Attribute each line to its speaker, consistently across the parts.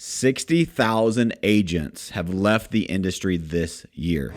Speaker 1: 60,000 agents have left the industry this year.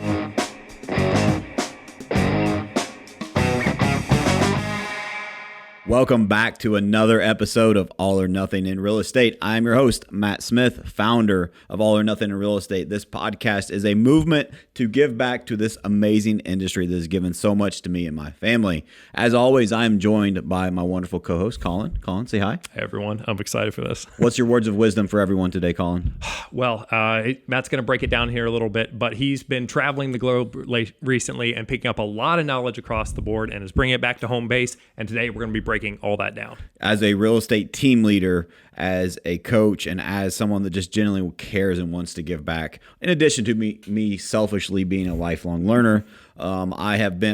Speaker 1: Welcome back to another episode of All or Nothing in Real Estate. I'm your host, Matt Smith, founder of All or Nothing in Real Estate. This podcast is a movement to give back to this amazing industry that has given so much to me and my family. As always, I am joined by my wonderful co-host, Colin. Colin, say hi.
Speaker 2: Hey, everyone. I'm excited for this.
Speaker 1: What's your words of wisdom for everyone today, Colin?
Speaker 2: Well, Matt's going to break it down here a little bit, but he's been traveling the globe recently and picking up a lot of knowledge across the board and is bringing it back to home base. And today we're going to be breaking all that down.
Speaker 1: As a real estate team leader, as a coach, and as someone that just genuinely cares and wants to give back, in addition to me selfishly being a lifelong learner, I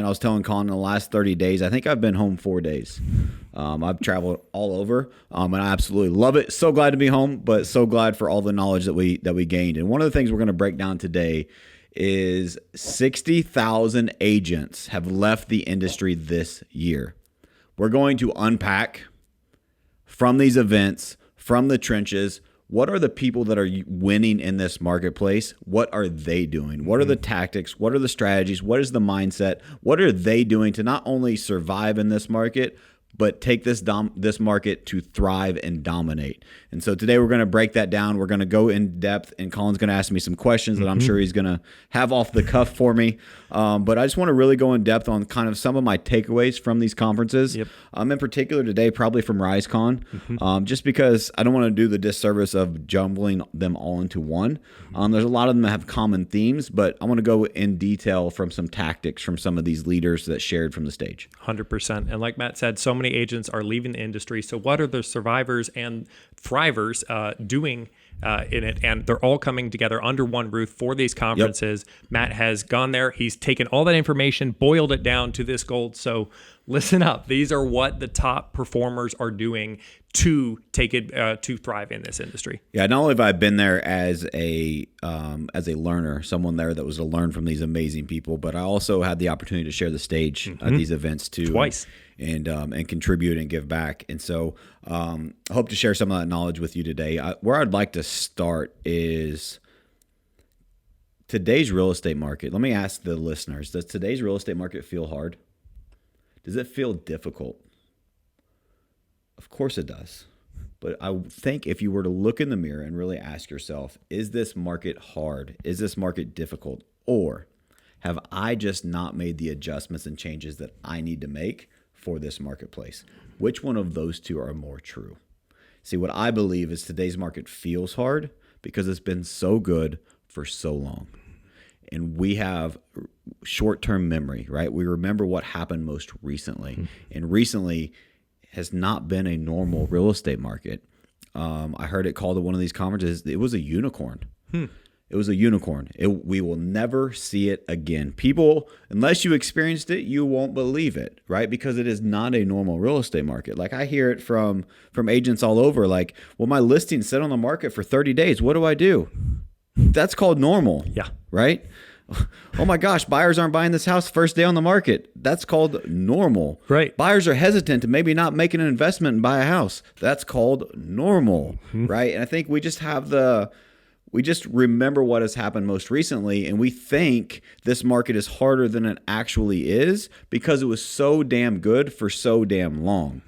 Speaker 1: was telling Colin in the last 30 days, I think I've been home 4 days. I've traveled all over, and I absolutely love it. So glad to be home, but so glad for all the knowledge that we gained. And one of the things we're going to break down today is 60,000 agents have left the industry this year. We're going to unpack from these events, from the trenches, what are the people that are winning in this marketplace? What are they doing? What are the tactics? What are the strategies? What is the mindset? What are they doing to not only survive in this market, but take this market to thrive and dominate? And so today we're going to break that down. We're going to go in depth, and Colin's going to ask me some questions that I'm sure he's going to have off the cuff for me. But I just want to really go in depth on kind of some of my takeaways from these conferences. Yep. In particular today, probably from RiseCon, just because I don't want to do the disservice of jumbling them all into one. There's a lot of them that have common themes, but I want to go in detail from some tactics from some of these leaders that shared from the stage.
Speaker 2: 100%. And like Matt said, so many agents are leaving the industry. So what are the survivors and thrivers doing in it? And they're all coming together under one roof for these conferences. Yep. Matt has gone there. He's taken all that information, boiled it down to this gold. So listen up. These are what the top performers are doing to take it to thrive in this industry. Yeah,
Speaker 1: not only have I been there as a learner, someone there that was to learn from these amazing people, but I also had the opportunity to share the stage at these events too.
Speaker 2: Twice.
Speaker 1: And contribute and give back. And so I hope to share some of that knowledge with you today. Where I'd like to start is today's real estate market. Let me ask the listeners, does today's real estate market feel hard? Does it feel difficult? Of course it does. But I think if you were to look in the mirror and really ask yourself, is this market hard? Is this market difficult? Or have I just not made the adjustments and changes that I need to make for this marketplace? Which one of those two are more true? See, what I believe is today's market feels hard because it's been so good for so long. And we have short-term memory, right? We remember what happened most recently. And recently has not been a normal real estate market. I heard it called at one of these conferences, it was a unicorn. It was a unicorn. We will never see it again. People, unless you experienced it, you won't believe it, right? Because it is not a normal real estate market. Like I hear it from agents all over, like, well, my listing set on the market for 30 days. What do I do? That's called normal.
Speaker 2: Yeah.
Speaker 1: Right? Oh my gosh, buyers aren't buying this house first day on the market. That's called normal.
Speaker 2: Right.
Speaker 1: Buyers are hesitant to maybe not make an investment and buy a house. That's called normal. Right? And I think we just remember what has happened most recently, and we think this market is harder than it actually is because it was so damn good for so damn long.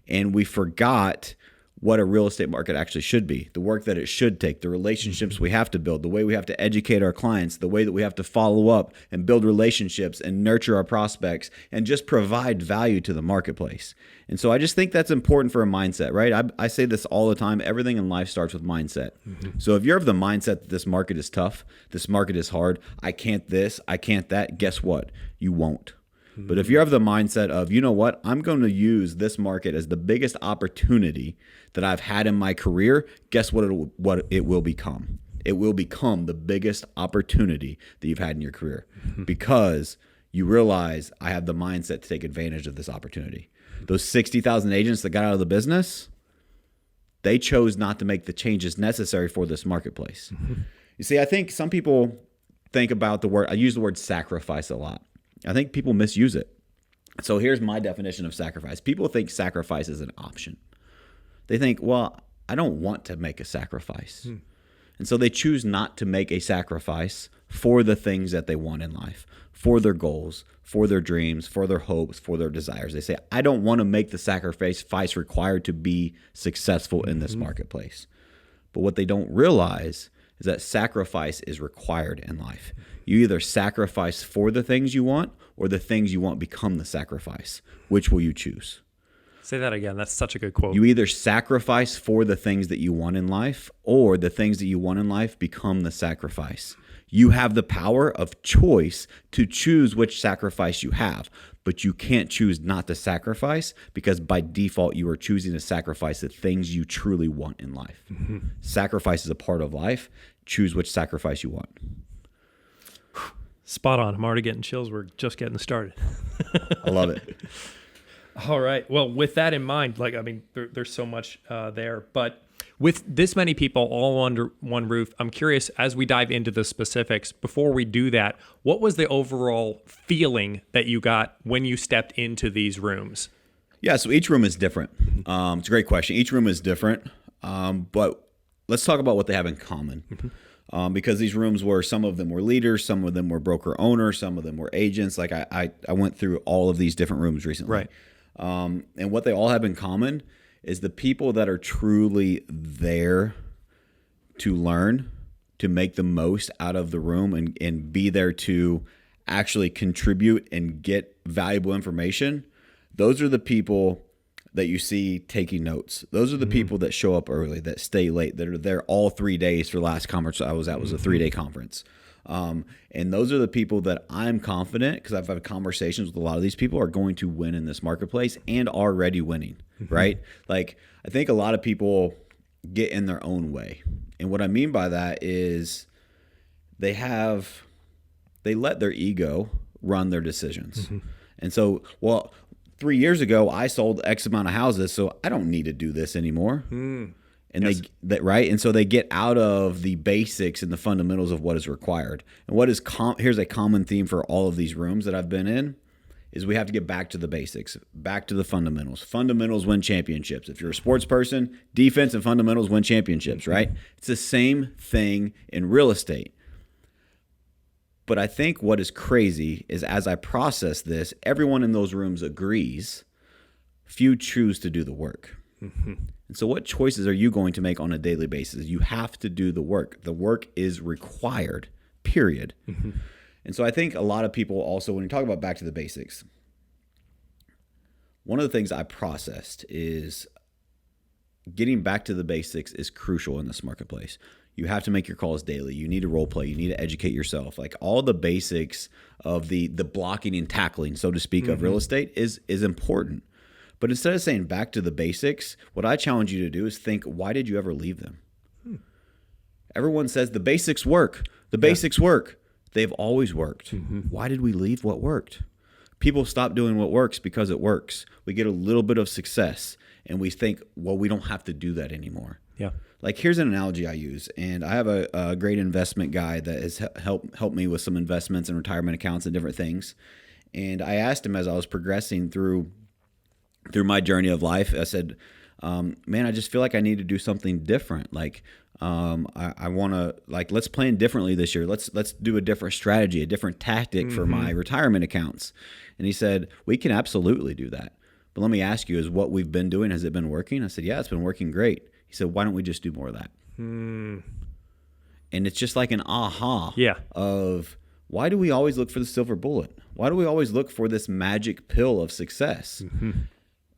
Speaker 1: And we forgot what a real estate market actually should be, the work that it should take, the relationships we have to build, the way we have to educate our clients, the way that we have to follow up and build relationships and nurture our prospects and just provide value to the marketplace. And so I just think that's important for a mindset, right? I say this all the time. Everything in life starts with mindset. So if you're of the mindset that this market is tough, this market is hard, I can't this, I can't that, guess what? You won't. But if you have the mindset of, you know what, I'm going to use this market as the biggest opportunity that I've had in my career, guess what it will become? It will become the biggest opportunity that you've had in your career because you realize I have the mindset to take advantage of this opportunity. Those 60,000 agents that got out of the business, they chose not to make the changes necessary for this marketplace. You see, I think some people think about the word, I use the word sacrifice a lot. I think people misuse it. So here's my definition of sacrifice. People think sacrifice is an option. They think, well, I don't want to make a sacrifice. And so they choose not to make a sacrifice for the things that they want in life, for their goals, for their dreams, for their hopes, for their desires. They say, I don't want to make the sacrifice required to be successful in this marketplace. But what they don't realize is that sacrifice is required in life. You either sacrifice for the things you want, or the things you want become the sacrifice. Which will you choose?
Speaker 2: Say that again. That's such a good quote.
Speaker 1: You either sacrifice for the things that you want in life, or the things that you want in life become the sacrifice. You have the power of choice to choose which sacrifice you have, but you can't choose not to sacrifice, because by default you are choosing to sacrifice the things you truly want in life. Sacrifice is a part of life. Choose which sacrifice you want.
Speaker 2: Spot on. I'm already getting chills. We're just getting started.
Speaker 1: I love it.
Speaker 2: All right. Well, with that in mind, there's so much there, but with this many people all under one roof, I'm curious, as we dive into the specifics, before we do that, what was the overall feeling that you got when you stepped into these rooms?
Speaker 1: Yeah, so each room is different. It's a great question. Each room is different, but let's talk about what they have in common. Because these rooms some of them were leaders, some of them were broker owners, some of them were agents. Like I went through all of these different rooms recently.
Speaker 2: Right.
Speaker 1: And what they all have in common is the people that are truly there to learn, to make the most out of the room, and be there to actually contribute and get valuable information. Those are the people that you see taking notes. Those are the people that show up early, that stay late, that are there all 3 days. For the last conference I was at was a 3-day conference. And those are the people that I'm confident, because I've had conversations with a lot of these people, are going to win in this marketplace and already winning, right? Like, I think a lot of people get in their own way. And what I mean by that is they let their ego run their decisions. And so, 3 years ago, I sold X amount of houses, so I don't need to do this anymore. And yes. Right? And so they get out of the basics and the fundamentals of what is required. And what is here's a common theme for all of these rooms that I've been in, is we have to get back to the basics, back to the fundamentals. Fundamentals win championships. If you're a sports person, defense and fundamentals win championships, right? It's the same thing in real estate. But I think what is crazy is, as I process this, everyone in those rooms agrees. Few choose to do the work. And so what choices are you going to make on a daily basis? You have to do the work. The work is required, period. And so I think a lot of people also, when you talk about back to the basics, one of the things I processed is getting back to the basics is crucial in this marketplace. You have to make your calls daily. You need to role play. You need to educate yourself. Like, all the basics of the blocking and tackling, so to speak, of real estate is important. But instead of saying back to the basics, what I challenge you to do is think, why did you ever leave them? Everyone says the basics work. The basics work. They've always worked. Why did we leave what worked? People stop doing what works because it works. We get a little bit of success and we think, well, we don't have to do that anymore. Yeah. Like, here's an analogy I use, and I have a great investment guy that has helped me with some investments and retirement accounts and different things. And I asked him, as I was progressing through my journey of life, I said, man, I just feel like I need to do something different. Like, I want to, like, let's plan differently this year. Let's do a different strategy, a different tactic for my retirement accounts. And he said, we can absolutely do that. But let me ask you, is what we've been doing, has it been working? I said, yeah, it's been working great. He said, why don't we just do more of that? And it's just like an aha of, why do we always look for the silver bullet? Why do we always look for this magic pill of success?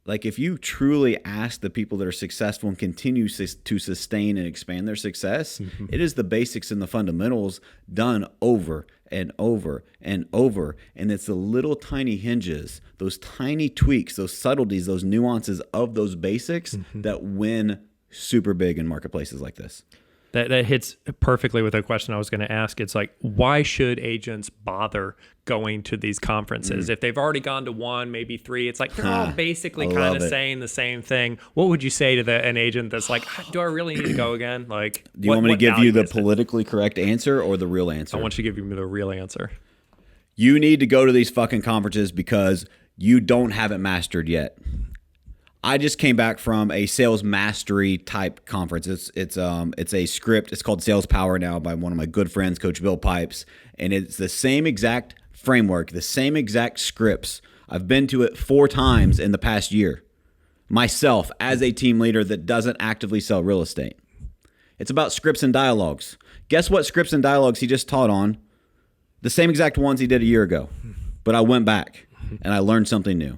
Speaker 1: Like, if you truly ask the people that are successful and continue to sustain and expand their success, it is the basics and the fundamentals done over and over and over. And it's the little tiny hinges, those tiny tweaks, those subtleties, those nuances of those basics that win super big in marketplaces like this.
Speaker 2: That hits perfectly with a question I was going to ask. It's like, why should agents bother going to these conferences? If they've already gone to 1, maybe 3, it's like they're all basically kind of saying the same thing. What would you say to an agent that's like, do I really need to go again? Like,
Speaker 1: do you want me to give you the politically correct answer or the real answer?
Speaker 2: I want you to give me the real answer.
Speaker 1: You need to go to these fucking conferences because you don't have it mastered yet. I just came back from a sales mastery type conference. It's a script. It's called Sales Power now by one of my good friends, Coach Bill Pipes, and it's the same exact framework, the same exact scripts. I've been to it 4 times in the past year. Myself as a team leader that doesn't actively sell real estate. It's about scripts and dialogues. Guess what scripts and dialogues he just taught on? The same exact ones he did a year ago. But I went back and I learned something new.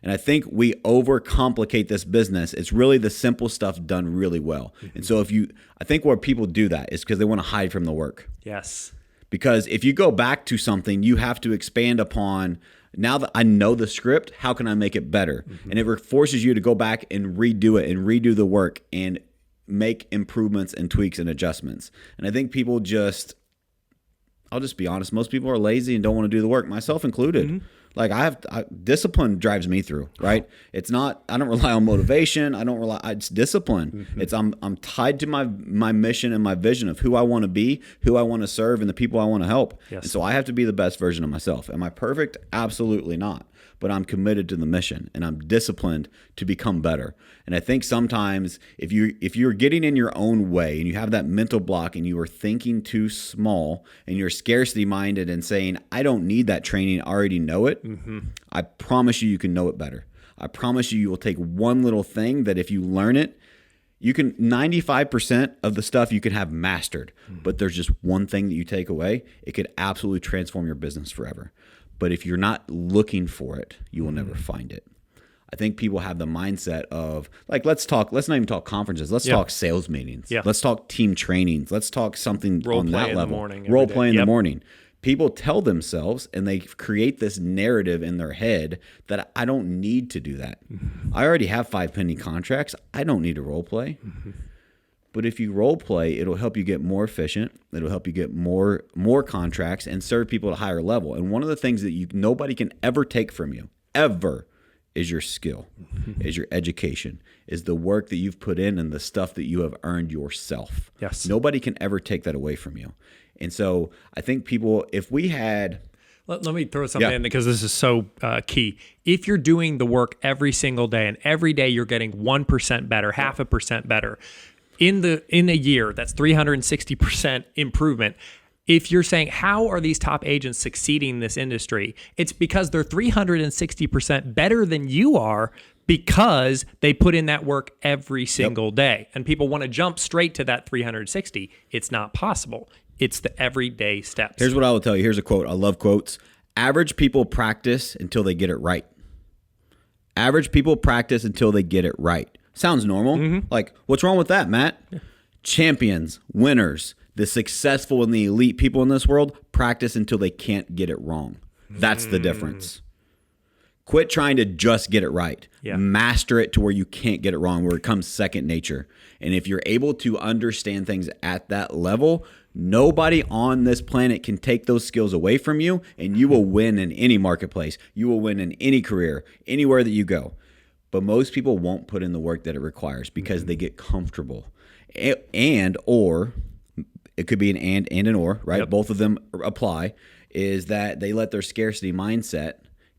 Speaker 1: And I think we overcomplicate this business. It's really the simple stuff done really well. And so I think where people do that is because they want to hide from the work.
Speaker 2: Yes.
Speaker 1: Because if you go back to something, you have to expand upon, now that I know the script, how can I make it better? And it forces you to go back and redo it and redo the work and make improvements and tweaks and adjustments. And I think people I'll just be honest, most people are lazy and don't want to do the work, myself included. Like discipline drives me through, right? It's not, I don't rely on motivation. It's discipline. It's I'm tied to my mission and my vision of who I want to be, who I want to serve, and the people I want to help.
Speaker 2: Yes.
Speaker 1: And so I have to be the best version of myself. Am I perfect? Absolutely not. But I'm committed to the mission and I'm disciplined to become better. And I think sometimes if you're getting in your own way and you have that mental block and you are thinking too small and you're scarcity minded and saying, I don't need that training, I already know it. I promise you can know it better. I promise you will take one little thing that if you learn it, you can 95% of the stuff you can have mastered, but there's just one thing that you take away. It could absolutely transform your business forever. But if you're not looking for it, you will never find it. I think people have the mindset of like, let's not even talk conferences. Let's talk sales meetings.
Speaker 2: Yeah.
Speaker 1: Let's talk team trainings. Let's talk something
Speaker 2: Role
Speaker 1: on
Speaker 2: play
Speaker 1: that
Speaker 2: in the
Speaker 1: level.
Speaker 2: morning,
Speaker 1: Role
Speaker 2: every day.
Speaker 1: play in the
Speaker 2: Yep.
Speaker 1: morning. People tell themselves and they create this narrative in their head that I don't need to do that. I already have 5 pending contracts. I don't need to role play. But if you role play, it'll help you get more efficient. It'll help you get more contracts and serve people at a higher level. And one of the things that nobody can ever take from you, ever, is your skill, is your education, is the work that you've put in and the stuff that you have earned yourself.
Speaker 2: Yes.
Speaker 1: Nobody can ever take that away from you. And so I think people, if we had...
Speaker 2: Let me throw something in because this is so key. If you're doing the work every single day and every day you're getting 1% better, 0.5% better, in a year, that's 360% improvement. If you're saying, how are these top agents succeeding in this industry? It's because they're 360% better than you are because they put in that work every single day. And people want to jump straight to that 360. It's not possible. It's the everyday steps.
Speaker 1: Here's what I will tell you. Here's a quote. I love quotes. Average people practice until they get it right. Average people practice until they get it right. Sounds normal. Like, what's wrong with that, Matt? Champions, winners, the successful and the elite people in this world practice until they can't get it wrong. That's the difference. Quit trying to just get it right.
Speaker 2: Yeah.
Speaker 1: Master it to where you can't get it wrong, where it comes second nature. And if you're able to understand things at that level, nobody on this planet can take those skills away from you, and you will win in any marketplace. You will win in any career, anywhere that you go. But most people won't put in the work that it requires because they get comfortable. Or it could be an and an or, right?
Speaker 2: Yep.
Speaker 1: Both of them apply, is that they let their scarcity mindset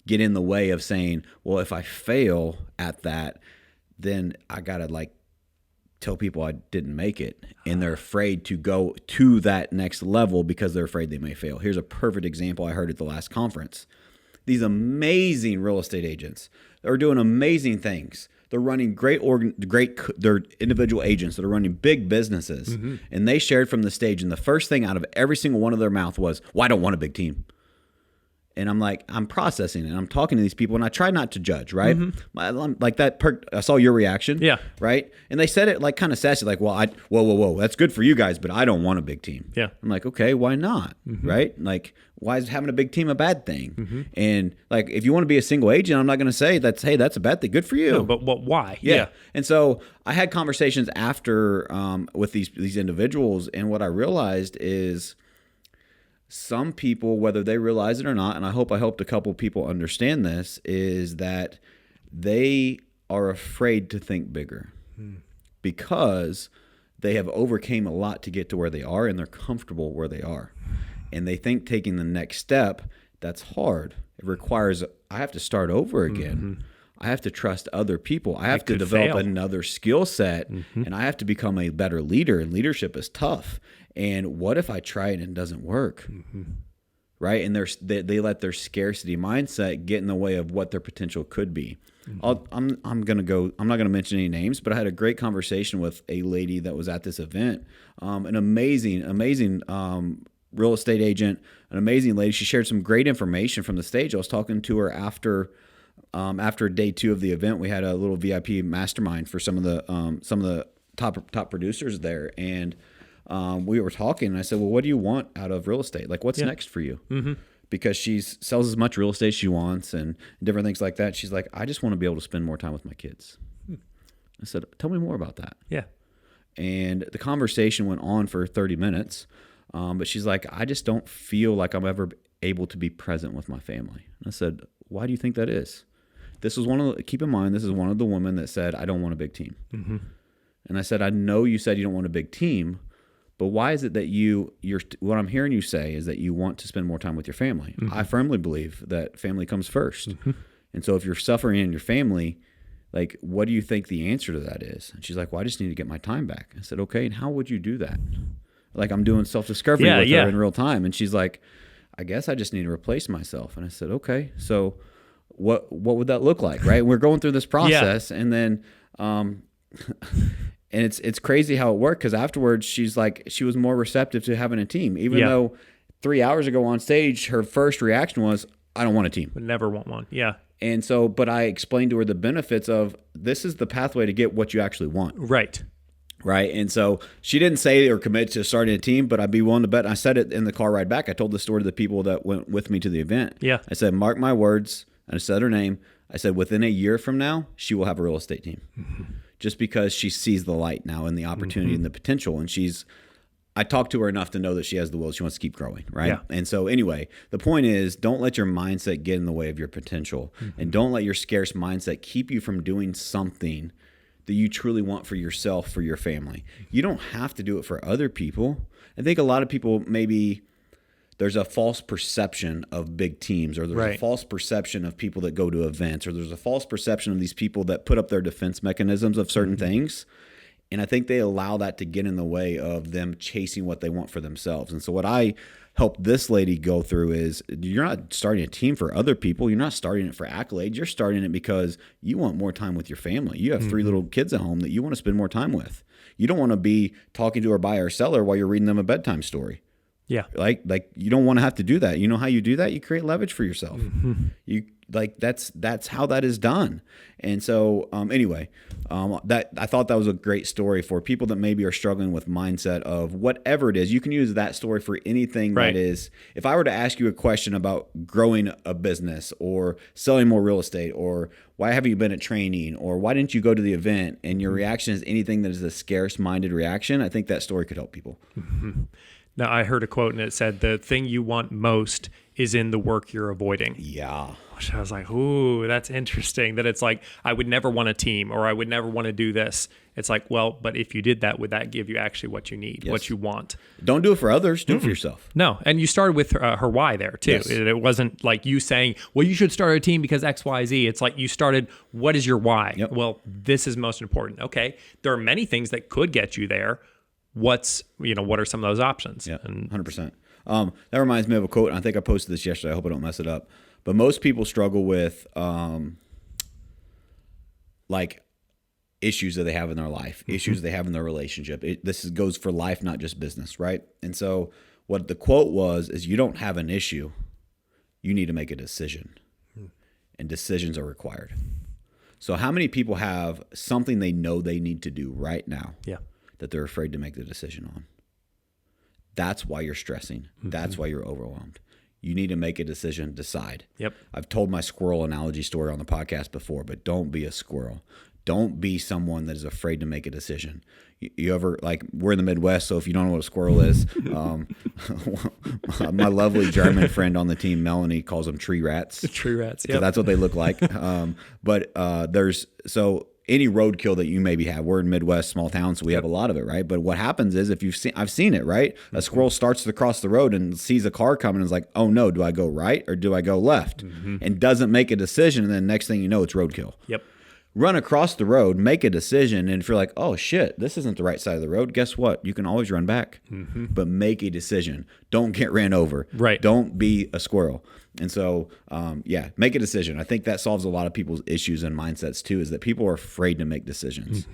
Speaker 1: get in the way of saying, well, if I fail at that, then I got to tell people I didn't make it. And they're afraid to go to that next level because they're afraid they may fail. Here's a perfect example I heard at the last conference. These amazing real estate agents are doing amazing things. They're running they're individual agents that are running big businesses. And they shared from the stage, and the first thing out of every single one of their mouth was, well, I don't want a big team. And I'm processing it. I'm talking to these people, and I try not to judge, right? Like that I saw your reaction.
Speaker 2: Yeah.
Speaker 1: Right? And they said it like kind of sassy, like, well, whoa, that's good for you guys, but I don't want a big team.
Speaker 2: Yeah.
Speaker 1: I'm like, okay, why not? Right? Like, why is having a big team a bad thing? And like, if you want to be a single agent, I'm not going to say that's a bad thing. Good for you.
Speaker 2: No, but why?
Speaker 1: Yeah. And so I had conversations after with these individuals, and what I realized is some people, whether they realize it or not, and I hope I helped a couple people understand this, is that they are afraid to think bigger because they have overcame a lot to get to where they are, and they're comfortable where they are. And they think taking the next step, that's hard. It requires, I have to start over again. I have to trust other people. I have to
Speaker 2: could
Speaker 1: develop
Speaker 2: fail.
Speaker 1: another skill set, and I have to become a better leader. And leadership is tough. And what if I try it and it doesn't work? Right? And they let their scarcity mindset get in the way of what their potential could be. I'm not gonna mention any names, but I had a great conversation with a lady that was at this event. An amazing real estate agent, an amazing lady. She shared some great information from the stage. I was talking to her after day 2 of the event. We had a little VIP mastermind for some of the top producers there, and we were talking. And I said, "Well, what do you want out of real estate? Like, what's next for you?" Because she sells as much real estate as she wants and different things like that. She's like, "I just want to be able to spend more time with my kids." I said, "Tell me more about that."
Speaker 2: Yeah.
Speaker 1: And the conversation went on for 30 minutes. But she's like, "I just don't feel like I'm ever able to be present with my family." And I said, "Why do you think that is?" Keep in mind, this is one of the women that said, "I don't want a big team." And I said, "I know you said you don't want a big team, but why is it that what I'm hearing you say is that you want to spend more time with your family?" I firmly believe that family comes first. And so if you're suffering in your family, like, what do you think the answer to that is? And she's like, "Well, I just need to get my time back." I said, "Okay, and how would you do that?" Like, I'm doing self-discovery with her in real time. And she's like, "I guess I just need to replace myself." And I said, "Okay, so what would that look like?" Right? We're going through this process. And then, and it's crazy how it worked, because afterwards she's like, she was more receptive to having a team. Even though 3 hours ago on stage, her first reaction was, "I don't want a team.
Speaker 2: Would never want one." Yeah.
Speaker 1: And so, but I explained to her the benefits of, this is the pathway to get what you actually want.
Speaker 2: Right.
Speaker 1: Right. And so she didn't say or commit to starting a team, but I'd be willing to bet. I said it in the car ride back. I told the story to the people that went with me to the event.
Speaker 2: Yeah.
Speaker 1: I said, "Mark my words." And I said her name. I said, within a year from now, she will have a real estate team. Just because she sees the light now and the opportunity and the potential. And I talked to her enough to know that she has the will. She wants to keep growing. Right.
Speaker 2: Yeah.
Speaker 1: And so anyway, the point is, don't let your mindset get in the way of your potential. And don't let your scarce mindset keep you from doing something that you truly want for yourself, for your family. You don't have to do it for other people. I think a lot of people, maybe there's a false perception of big teams, or there's a false perception of people that go to events, or there's a false perception of these people that put up their defense mechanisms of certain things. And I think they allow that to get in the way of them chasing what they want for themselves. And so what I helped this lady go through is, you're not starting a team for other people. You're not starting it for accolades. You're starting it because you want more time with your family. You have 3 little kids at home that you want to spend more time with. You don't want to be talking to a buyer or seller while you're reading them a bedtime story.
Speaker 2: Yeah.
Speaker 1: Like you don't want to have to do that. You know how you do that? You create leverage for yourself. That's how that is done. And so anyway, that I thought that was a great story for people that maybe are struggling with mindset of whatever it is. You can use that story for anything that is. If I were to ask you a question about growing a business or selling more real estate, or why haven't you been at training, or why didn't you go to the event, and your reaction is anything that is a scarce minded reaction, I think that story could help people.
Speaker 2: Now, I heard a quote, and it said, "The thing you want most is in the work you're avoiding."
Speaker 1: Yeah.
Speaker 2: Which I was like, ooh, that's interesting. That it's like, I would never want a team, or I would never want to do this. It's like, well, but if you did that, would that give you actually what you need, what you want?
Speaker 1: Don't do it for others. Do it for yourself.
Speaker 2: No. And you started with her why there too.
Speaker 1: Yes.
Speaker 2: It wasn't like you saying, well, you should start a team because X, Y, Z. It's like you started, what is your why?
Speaker 1: Yep.
Speaker 2: Well, this is most important. Okay. There are many things that could get you there. What are some of those options?
Speaker 1: Yeah, 100%. That reminds me of a quote. And I think I posted this yesterday. I hope I don't mess it up. But most people struggle with like issues that they have in their life, issues they have in their relationship. This goes for life, not just business, right? And so what the quote was is, you don't have an issue. You need to make a decision. And decisions are required. So how many people have something they know they need to do right now that they're afraid to make the decision on? That's why you're stressing. That's why you're overwhelmed. You need to make a decision, decide.
Speaker 2: Yep.
Speaker 1: I've told my squirrel analogy story on the podcast before, but don't be a squirrel. Don't be someone that is afraid to make a decision. You ever, like, we're in the Midwest, so if you don't know what a squirrel is, my lovely German friend on the team, Melanie, calls them tree rats.
Speaker 2: Tree rats,
Speaker 1: Because that's what they look like. But any roadkill that you maybe have. We're in Midwest, small towns, so we have a lot of it, right? But what happens is if I've seen it, right? A squirrel starts to cross the road and sees a car coming and is like, oh no, do I go right or do I go left? And doesn't make a decision. And then next thing you know, it's roadkill.
Speaker 2: Yep.
Speaker 1: Run across the road, make a decision, and if you're like, oh shit, this isn't the right side of the road, guess what? You can always run back. But make a decision. Don't get ran over.
Speaker 2: Right.
Speaker 1: Don't be a squirrel. And so, make a decision. I think that solves a lot of people's issues and mindsets too, is that people are afraid to make decisions.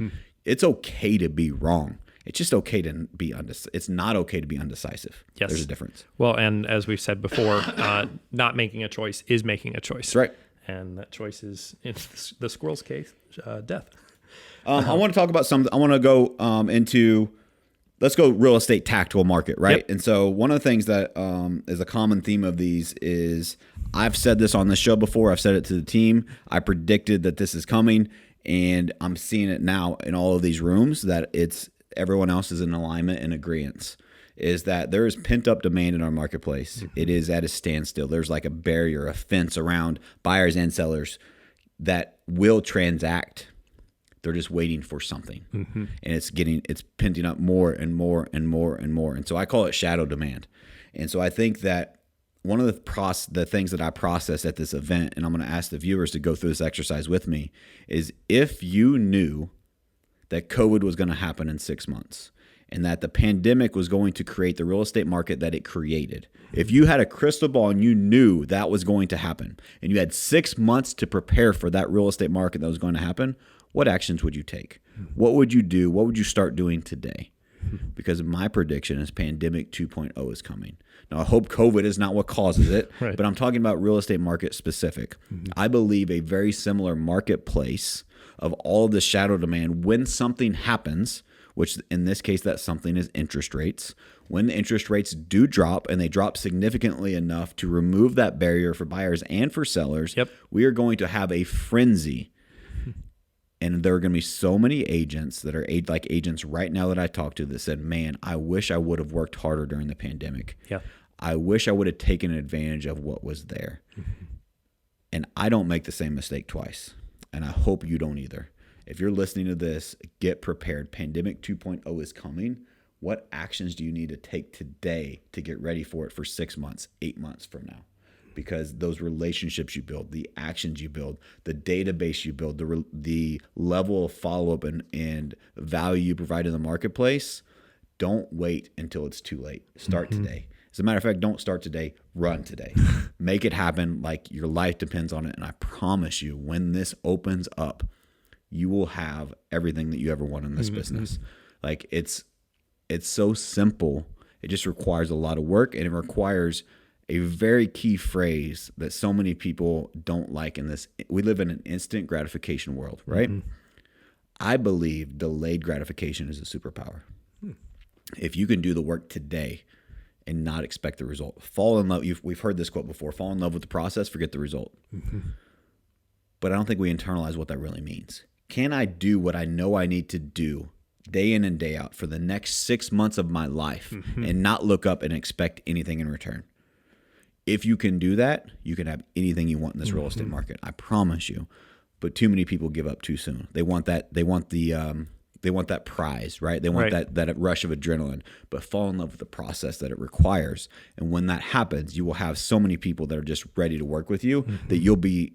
Speaker 1: It's okay to be wrong. It's just okay to be it's not okay to be undecisive.
Speaker 2: Yes.
Speaker 1: There's a difference.
Speaker 2: Well, and as we've said before, not making a choice is making a choice.
Speaker 1: That's right.
Speaker 2: And that choice is, in the squirrel's case, death.
Speaker 1: I want to talk about something. I want to go let's go real estate tactical market, right?
Speaker 2: Yep.
Speaker 1: And so one of the things that is a common theme of these is, I've said this on the show before. I've said it to the team. I predicted that this is coming, and I'm seeing it now in all of these rooms that everyone else is in alignment and agreement. Is that there is pent up demand in our marketplace. It is at a standstill. There's like a barrier, a fence around buyers and sellers that will transact. They're just waiting for something. And it's penting up more and more and more and more. And so I call it shadow demand. And so I think that one of the things that I process at this event, and I'm going to ask the viewers to go through this exercise with me, is if you knew that COVID was going to happen in 6 months, and that the pandemic was going to create the real estate market that it created. If you had a crystal ball and you knew that was going to happen, and you had 6 months to prepare for that real estate market that was going to happen, what actions would you take? What would you do? What would you start doing today? Because my prediction is pandemic 2.0 is coming. Now, I hope COVID is not what causes it,
Speaker 2: Right.
Speaker 1: but I'm talking about real estate market specific. I believe a very similar marketplace of all of the shadow demand, when something happens, which in this case, that something is interest rates. When the interest rates do drop, and they drop significantly enough to remove that barrier for buyers and for sellers, we are going to have a frenzy. And there are going to be so many agents that are like agents right now that I talk to that said, man, I wish I would have worked harder during the pandemic.
Speaker 2: Yeah.
Speaker 1: I wish I would have taken advantage of what was there. And I don't make the same mistake twice. And I hope you don't either. If you're listening to this, get prepared. Pandemic 2.0 is coming. What actions do you need to take today to get ready for it for 6 months, 8 months from now? Because those relationships you build, the actions you build, the database you build, the level of follow-up and value you provide in the marketplace, don't wait until it's too late. Start today. As a matter of fact, don't start today, run today. Make it happen like your life depends on it. And I promise you, when this opens up, you will have everything that you ever want in this business. Like it's so simple. It just requires a lot of work, and it requires a very key phrase that so many people don't like in this. We live in an instant gratification world, right? I believe delayed gratification is a superpower. If you can do the work today and not expect the result, fall in love. We've heard this quote before: fall in love with the process, forget the result. But I don't think we internalize what that really means. Can I do what I know I need to do day in and day out for the next 6 months of my life and not look up and expect anything in return? If you can do that, you can have anything you want in this real estate market. I promise you. But too many people give up too soon. They want that. They want that prize, right? They want that rush of adrenaline. But fall in love with the process that it requires. And when that happens, you will have so many people that are just ready to work with you that you'll be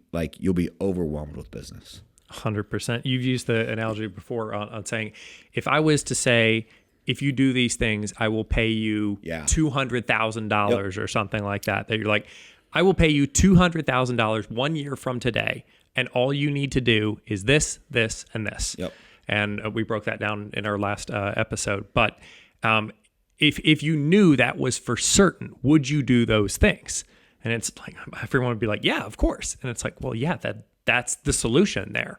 Speaker 1: overwhelmed with business.
Speaker 2: 100%. You've used the analogy before on saying, if I was to say, if you do these things, I will pay you $200,000 or something like that. That you're like, I will pay you $200,000 1 year from today, and all you need to do is this, this, and this. And we broke that down in our last episode. But if you knew that was for certain, would you do those things? And it's like, everyone would be like, yeah, of course. And it's like, well, yeah, that's the solution there,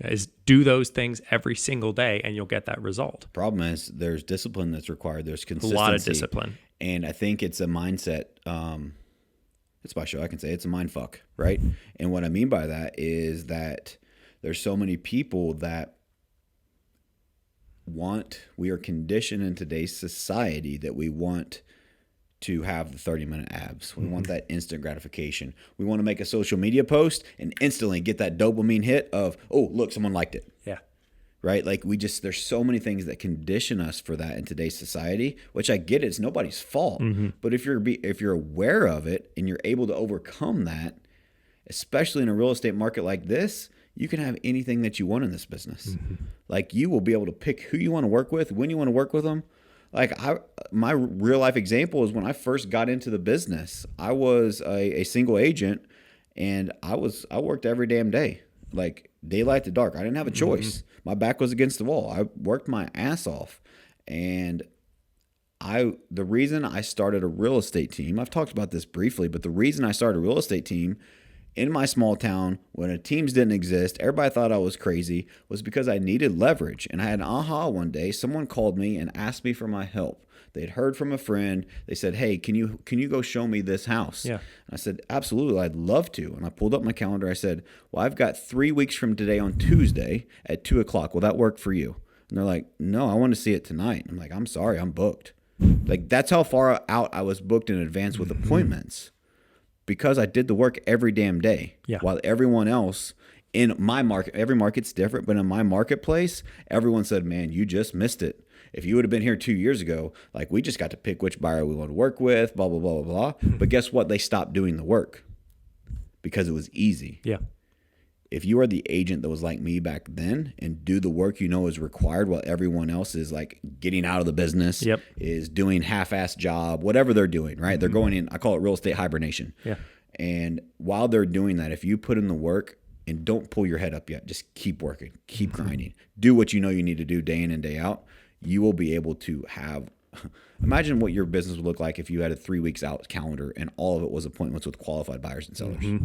Speaker 2: is do those things every single day and you'll get that result.
Speaker 1: Problem is there's discipline that's required. There's consistency.
Speaker 2: A lot of discipline.
Speaker 1: And I think it's a mindset. It's my show. I can say it's a mind fuck, right? And what I mean by that is that there's so many people that we are conditioned in today's society that we want to have the 30-minute abs. We want that instant gratification. We want to make a social media post and instantly get that dopamine hit of, oh, look, someone liked it.
Speaker 2: Yeah.
Speaker 1: Right? Like there's so many things that condition us for that in today's society, which I get it. It's nobody's fault. But if you're aware of it and you're able to overcome that, especially in a real estate market like this, you can have anything that you want in this business. Like you will be able to pick who you want to work with, when you want to work with them. Like my real life example is when I first got into the business, I was a single agent and I worked every damn day, like daylight to dark. I didn't have a choice. My back was against the wall. I worked my ass off. And the reason I started a real estate team, I've talked about this briefly, but the reason I started a real estate team in my small town when teams didn't exist, everybody thought I was crazy, was because I needed leverage. And I had an aha one day. Someone called me and asked me for my help. They'd heard from a friend. They said, hey, can you go show me this house? Yeah. And I said, absolutely, I'd love to. And I pulled up my calendar. I said, well, I've got 3 weeks from today on Tuesday at 2 o'clock. Will that work for you? And they're like, no, I want to see it tonight. I'm like, I'm sorry, I'm booked. Like that's how far out I was booked in advance with appointments. Because I did the work every damn day. Yeah. While everyone else in my market, every market's different, but in my marketplace, everyone said, man, you just missed it. If you would have been here 2 years ago, like we just got to pick which buyer we want to work with, blah, blah, blah, blah, blah. But guess what? They stopped doing the work because it was easy. Yeah. If you are the agent that was like me back then and do the work you know is required while everyone else is like getting out of the business, is doing half-assed job, whatever they're doing, right? They're going in, I call it real estate hibernation. Yeah. And while they're doing that, if you put in the work and don't pull your head up yet, just keep working, keep grinding, do what you know you need to do day in and day out, you will be able to have, imagine what your business would look like if you had a 3 weeks out calendar and all of it was appointments with qualified buyers and sellers.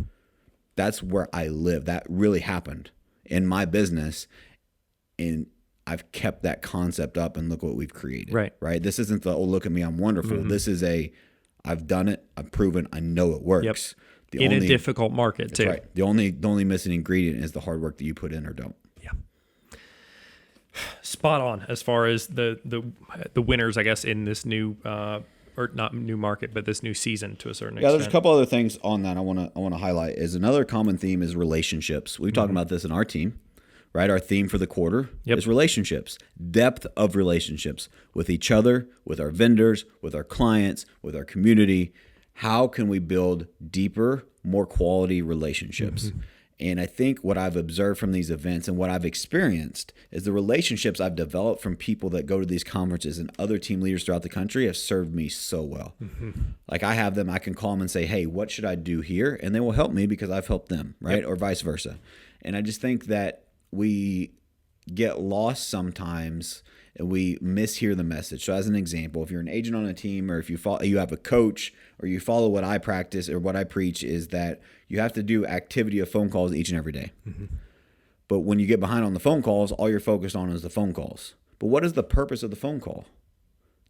Speaker 1: That's where I live. That really happened in my business. And I've kept that concept up and look what we've created. Right. This isn't the, oh, look at me, I'm wonderful. This is I've done it. I've proven. I know it works.
Speaker 2: In a difficult market too.
Speaker 1: Right. The only missing ingredient is the hard work that you put in or don't.
Speaker 2: Yeah. Spot on as far as the winners, I guess, in this new, or not new market, but this new season to a certain extent.
Speaker 1: Yeah, there's a couple other things on that I want to highlight. Is another common theme is relationships. We've talked about this in our team, right? Our theme for the quarter is relationships, depth of relationships with each other, with our vendors, with our clients, with our community. How can we build deeper, more quality relationships? And I think what I've observed from these events and what I've experienced is the relationships I've developed from people that go to these conferences and other team leaders throughout the country have served me so well. Like I have them, I can call them and say, hey, what should I do here? And they will help me because I've helped them, right? Or vice versa. And I just think that we get lost sometimes and we mishear the message. So as an example, if you're an agent on a team or if you have a coach or you follow what I practice or what I preach is that you have to do activity of phone calls each and every day. But when you get behind on the phone calls, all you're focused on is the phone calls. But what is the purpose of the phone call?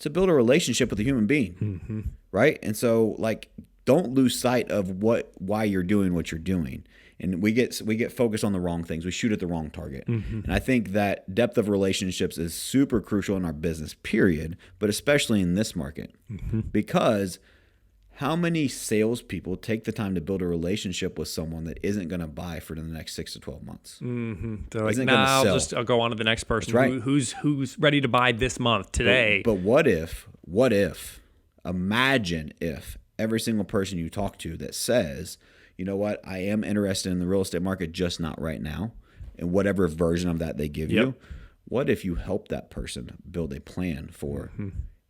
Speaker 1: To build a relationship with a human being, right? And so like, don't lose sight of why you're doing what you're doing. And we get focused on the wrong things. We shoot at the wrong target. And I think that depth of relationships is super crucial in our business, period, but especially in this market. Because how many salespeople take the time to build a relationship with someone that isn't going to buy for the next 6 to 12 months?
Speaker 2: They're like, nah, I'll go on to the next person. Right. Who's ready to buy this month, today.
Speaker 1: But what if, imagine if every single person you talk to that says, you know what, I am interested in the real estate market, just not right now, and whatever version of that they give you, what if you help that person build a plan for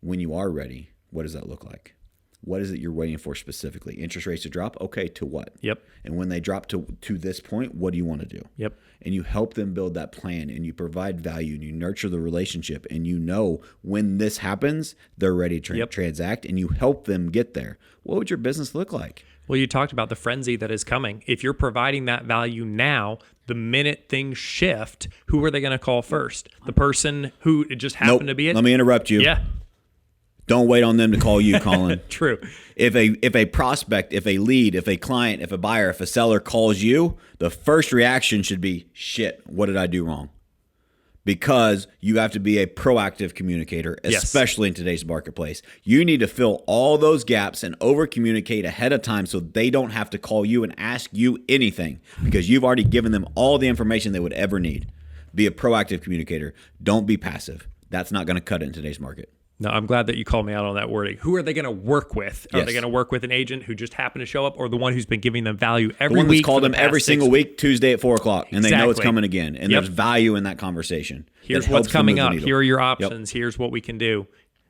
Speaker 1: when you are ready, what does that look like? What is it you're waiting for specifically? Interest rates to drop? Okay, to what? And when they drop to this point, what do you want to do? And you help them build that plan and you provide value and you nurture the relationship and you know when this happens, they're ready to transact and you help them get there. What would your business look like?
Speaker 2: Well, you talked about the frenzy that is coming. If you're providing that value now, the minute things shift, who are they going to call first? The person who it just happened to be it?
Speaker 1: Let me interrupt you.
Speaker 2: Yeah.
Speaker 1: Don't wait on them to call you, Colin.
Speaker 2: True.
Speaker 1: If a prospect, if a lead, if a client, if a buyer, if a seller calls you, the first reaction should be, shit, what did I do wrong? because you have to be a proactive communicator,
Speaker 2: Yes.
Speaker 1: especially in today's marketplace. You need to fill all those gaps and over communicate ahead of time so they don't have to call you and ask you anything because you've already given them all the information they would ever need. Be a proactive communicator. Don't be passive. That's not going to cut it in today's market.
Speaker 2: No, I'm glad that you called me out on that wording. Who are they going to work with? Are
Speaker 1: Yes.
Speaker 2: they going to work with an agent who just happened to show up, or the one who's been giving them value every
Speaker 1: The one
Speaker 2: week?
Speaker 1: that's called
Speaker 2: for the
Speaker 1: them
Speaker 2: past
Speaker 1: every
Speaker 2: 6
Speaker 1: single week, Tuesday at 4 o'clock, and they know it's
Speaker 2: Exactly.
Speaker 1: coming again. And
Speaker 2: Yep.
Speaker 1: there's value in that conversation.
Speaker 2: Here's
Speaker 1: that
Speaker 2: what's
Speaker 1: helps them
Speaker 2: coming
Speaker 1: move the
Speaker 2: up.
Speaker 1: needle.
Speaker 2: Here are your options. Here's what we can do.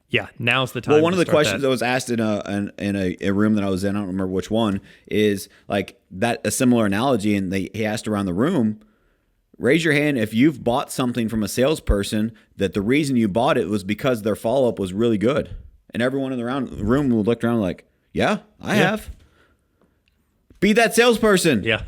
Speaker 2: Yeah, now's the time.
Speaker 1: Well, one of
Speaker 2: to
Speaker 1: the
Speaker 2: start
Speaker 1: questions that was asked in a room that I was in, I don't remember which one, is like that a similar analogy, and he asked around the room, raise your hand if you've bought something from a salesperson that the reason you bought it was because their follow-up was really good. And everyone in the room looked around like, yeah, I have. Be that salesperson.
Speaker 2: Yeah.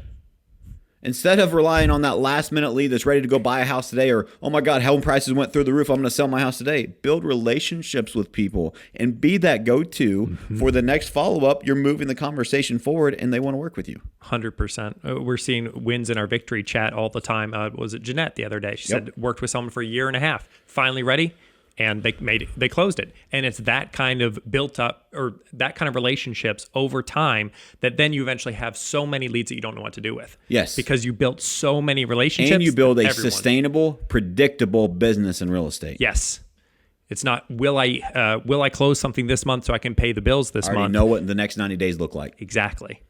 Speaker 1: Instead of relying on that last minute lead that's ready to go buy a house today, or, oh my God, home prices went through the roof, I'm going to sell my house today. Build relationships with people and be that go-to for the next follow-up. You're moving the conversation forward and they want to work with you.
Speaker 2: 100%. We're seeing wins in our victory chat all the time. Was it Jeanette the other day? She said worked with someone for a year and a half, finally ready, and they closed it. And it's that kind of built up, or that kind of relationships over time, that then you eventually have so many leads that you don't know what to do with.
Speaker 1: Yes.
Speaker 2: Because you built so many relationships.
Speaker 1: And you build a
Speaker 2: with everyone.
Speaker 1: sustainable, predictable business in real estate.
Speaker 2: Yes. It's not, will I close something this month so I can pay the bills this
Speaker 1: I already
Speaker 2: month?
Speaker 1: know what the next 90 days look like.
Speaker 2: Exactly.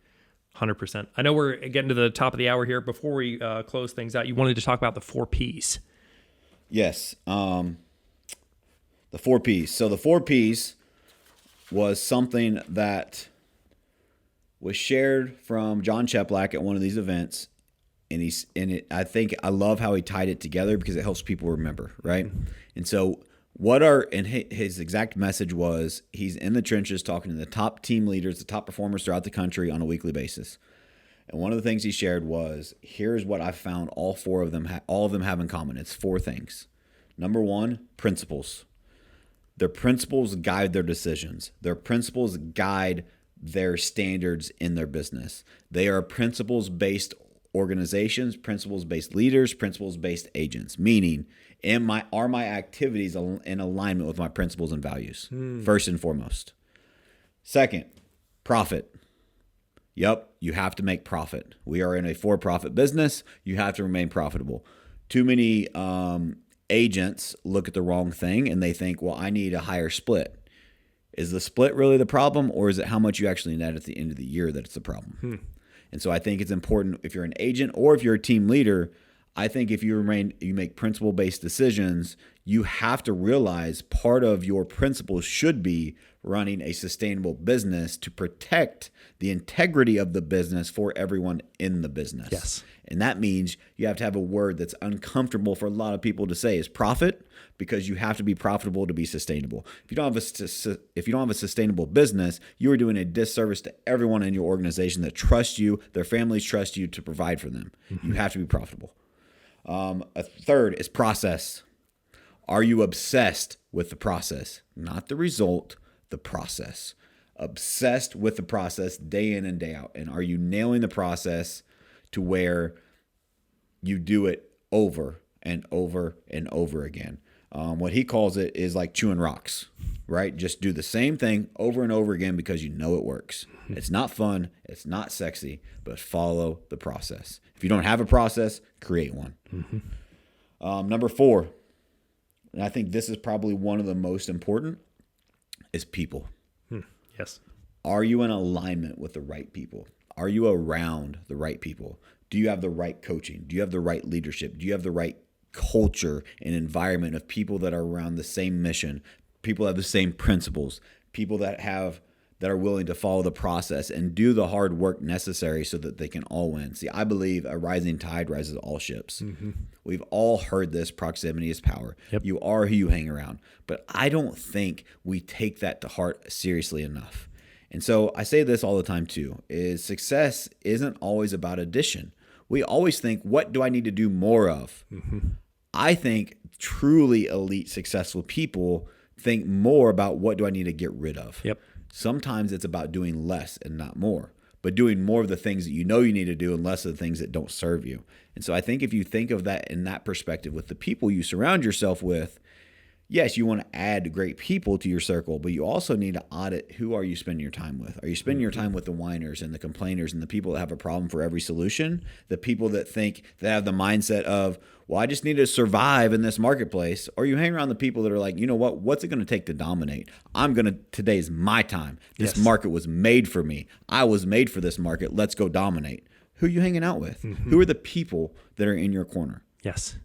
Speaker 2: 100%. I know we're getting to the top of the hour here. Before we close things out, you wanted to talk about the 4 Ps.
Speaker 1: Yes. The 4 Ps. So the 4 Ps was something that was shared from John Cheplack at one of these events. And I think I love how he tied it together because it helps people remember, right? And so his exact message was, he's in the trenches talking to the top team leaders, the top performers throughout the country on a weekly basis. And one of the things he shared was, here's what I found all of them have in common. It's 4 things. Number 1, principles. Their principles guide their decisions. Their principles guide their standards in their business. They are principles-based organizations, principles-based leaders, principles-based agents, meaning are my activities in alignment with my principles and values, first and foremost. Second, profit. Yep, you have to make profit. We are in a for-profit business. You have to remain profitable. Too many agents look at the wrong thing and they think, well, I need a higher split. Is the split really the problem, or is it how much you actually net at the end of the year that it's the problem? And so I think it's important, if you're an agent or if you're a team leader, I think if you make principle-based decisions, you have to realize part of your principles should be running a sustainable business to protect the integrity of the business for everyone in the business.
Speaker 2: Yes.
Speaker 1: And that means you have to have a word that's uncomfortable for a lot of people to say, is profit, because you have to be profitable to be sustainable. If you don't have a sustainable business, you are doing a disservice to everyone in your organization that trusts you, their families trust you to provide for them. You have to be profitable. A third is process. Are you obsessed with the process? Not the result, the process. Obsessed with the process day in and day out. And are you nailing the process to where you do it over and over and over again? What he calls it is like chewing rocks, right? Just do the same thing over and over again because you know it works. It's not fun. It's not sexy, but follow the process. If you don't have a process, create one. Number 4, and I think this is probably one of the most important, is people.
Speaker 2: Yes.
Speaker 1: Are you in alignment with the right people? Are you around the right people? Do you have the right coaching? Do you have the right leadership? Do you have the right culture and environment of people that are around the same mission, people that have the same principles, people that are willing to follow the process and do the hard work necessary so that they can all win? See, I believe a rising tide rises all ships. We've all heard this, proximity is power.
Speaker 2: Yep.
Speaker 1: You are who you hang around. But I don't think we take that to heart seriously enough. And so I say this all the time too, is success isn't always about addition. We always think, what do I need to do more of? I think truly elite, successful people think more about what do I need to get rid of.
Speaker 2: Yep.
Speaker 1: Sometimes it's about doing less and not more. but doing more of the things that you know you need to do and less of the things that don't serve you. And so I think if you think of that in that perspective with the people you surround yourself with, yes, you want to add great people to your circle, but you also need to audit who are you spending your time with. Are you spending your time with the whiners and the complainers and the people that have a problem for every solution? The people that think that have the mindset of, well, I just need to survive in this marketplace. Or you hang around the people that are like, you know what? What's it going to take to dominate? Today's my time. This market was made for me. I was made for this market. Let's go dominate. Who are you hanging out with? Who are the people that are in your corner?
Speaker 2: Yes.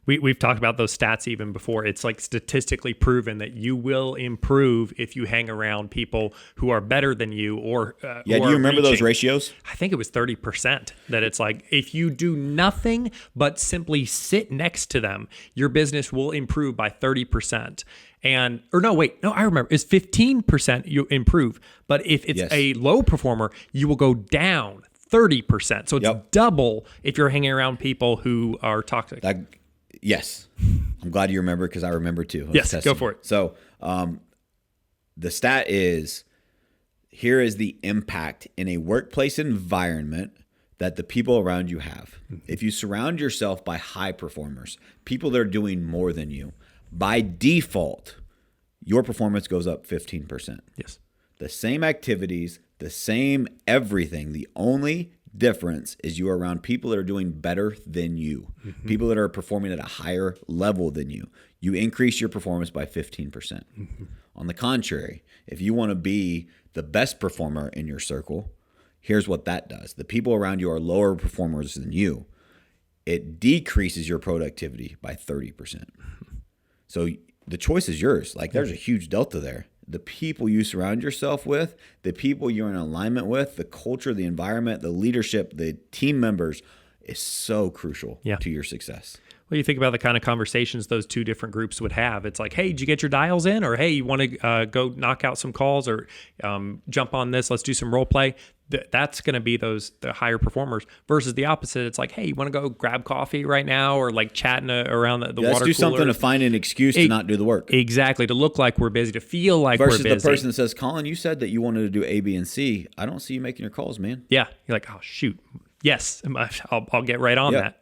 Speaker 2: We've talked about those stats even before. It's like statistically proven that you will improve if you hang around people who are better than you or
Speaker 1: do you remember those ratios?
Speaker 2: I think it was 30%. That it's like if you do nothing but simply sit next to them, your business will improve by 30%. I remember it's 15% you improve. But if it's a low performer, you will go down 30%. So it's double if you're hanging around people who are toxic.
Speaker 1: Yes. I'm glad you remember because I remember too.
Speaker 2: Yes, go for it.
Speaker 1: So the stat is, here is the impact in a workplace environment that the people around you have. If you surround yourself by high performers, people that are doing more than you, by default, your performance goes up 15%.
Speaker 2: Yes.
Speaker 1: The same activities, the same everything. The only difference is you are around people that are doing better than you, people that are performing at a higher level than you. You increase your performance by 15%. On the contrary, if you want to be the best performer in your circle, here's what that does. The people around you are lower performers than you. It decreases your productivity by 30%. So the choice is yours. Like, there's a huge delta there. The people you surround yourself with, the people you're in alignment with, the culture, the environment, the leadership, the team members is so crucial to your success.
Speaker 2: Well, you think about the kind of conversations those two different groups would have. It's like, hey, did you get your dials in? Or, hey, you want to go knock out some calls or jump on this? Let's do some role play. That's going to be the higher performers versus the opposite. It's like, hey, you want to go grab coffee right now or like chatting around the water cooler?
Speaker 1: Let's do something to find an excuse to not do the work.
Speaker 2: Exactly. To look like we're busy, to feel like
Speaker 1: versus
Speaker 2: we're busy.
Speaker 1: The person that says, Colin, you said that you wanted to do A, B, and C. I don't see you making your calls, man.
Speaker 2: Yeah. You're like, oh, shoot. Yes, I'll get right on that.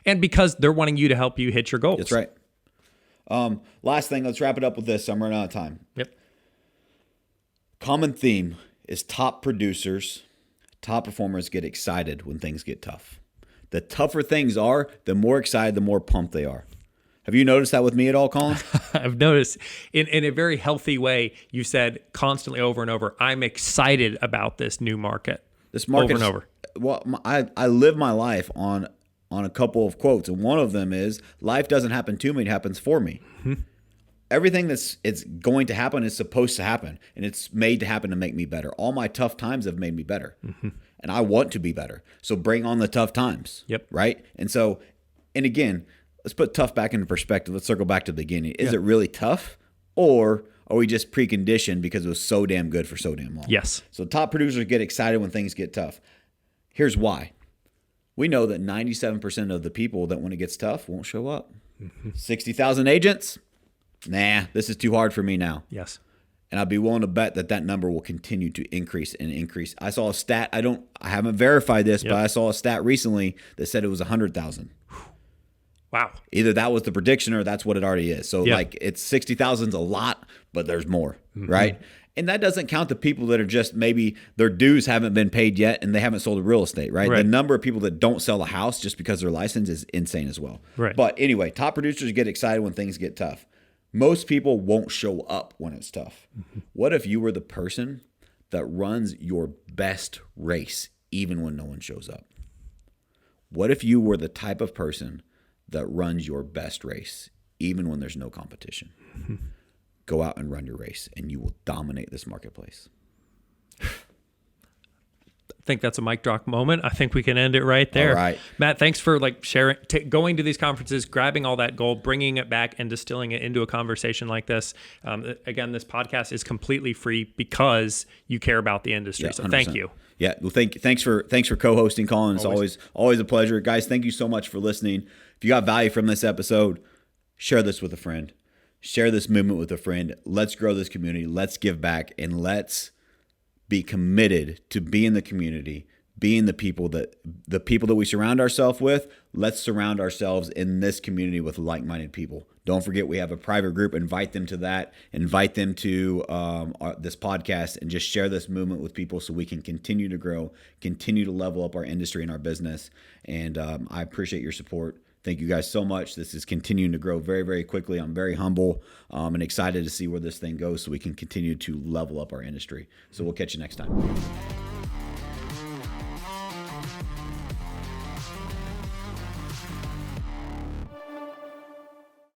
Speaker 2: And because they're wanting you to help you hit your goals.
Speaker 1: That's right. Last thing, let's wrap it up with this. I'm running out of time.
Speaker 2: Yep.
Speaker 1: Common theme is top producers, top performers get excited when things get tough. The tougher things are, the more excited, the more pumped they are. Have you noticed that with me at all, Colin?
Speaker 2: I've noticed in a very healthy way, you said constantly over and over, I'm excited about this new market.
Speaker 1: This market
Speaker 2: over and over.
Speaker 1: Well, I live my life on a couple of quotes, and one of them is, life doesn't happen to me, it happens for me. Everything it's going to happen is supposed to happen, and it's made to happen to make me better. All my tough times have made me better, and I want to be better. So bring on the tough times, right? And again, let's put tough back into perspective. Let's circle back to the beginning. Is it really tough, or are we just preconditioned because it was so damn good for so damn long?
Speaker 2: Yes.
Speaker 1: So top producers get excited when things get tough. Here's why. We know that 97% of the people that when it gets tough won't show up. 60,000 agents? Nah, this is too hard for me now.
Speaker 2: Yes.
Speaker 1: And I'd be willing to bet that number will continue to increase and increase. I saw a stat, I haven't verified this, but I saw a stat recently that said it was 100,000.
Speaker 2: Wow.
Speaker 1: Either that was the prediction or that's what it already is. So it's 60,000 is a lot, but there's more, right? And that doesn't count the people that are just maybe their dues haven't been paid yet and they haven't sold a real estate, right? The number of people that don't sell a house just because they're licensed is insane as well.
Speaker 2: Right.
Speaker 1: But anyway, top producers get excited when things get tough. Most people won't show up when it's tough. What if you were the person that runs your best race even when no one shows up? What if you were the type of person that runs your best race even when there's no competition? Go out and run your race, and you will dominate this marketplace.
Speaker 2: I think that's a mic drop moment. I think we can end it right there.
Speaker 1: All right.
Speaker 2: Matt, thanks for sharing, going to these conferences, grabbing all that gold, bringing it back and distilling it into a conversation like this. Again, this podcast is completely free because you care about the industry. So
Speaker 1: 100%.
Speaker 2: Thank you.
Speaker 1: Yeah. Well, thanks for co-hosting, Colin. It's always a pleasure. Guys, thank you so much for listening. If you got value from this episode, share this with a friend. Share this movement with a friend. Let's grow this community. Let's give back, and let's be committed to be in the community, being the people that we surround ourselves with. Let's surround ourselves in this community with like-minded people. Don't forget, we have a private group. Invite them to that. Invite them to this podcast, and just share this movement with people so we can continue to grow, continue to level up our industry and our business. And I appreciate your support. Thank you guys so much. This is continuing to grow very, very quickly. I'm very humble and excited to see where this thing goes so we can continue to level up our industry. So we'll catch you next time.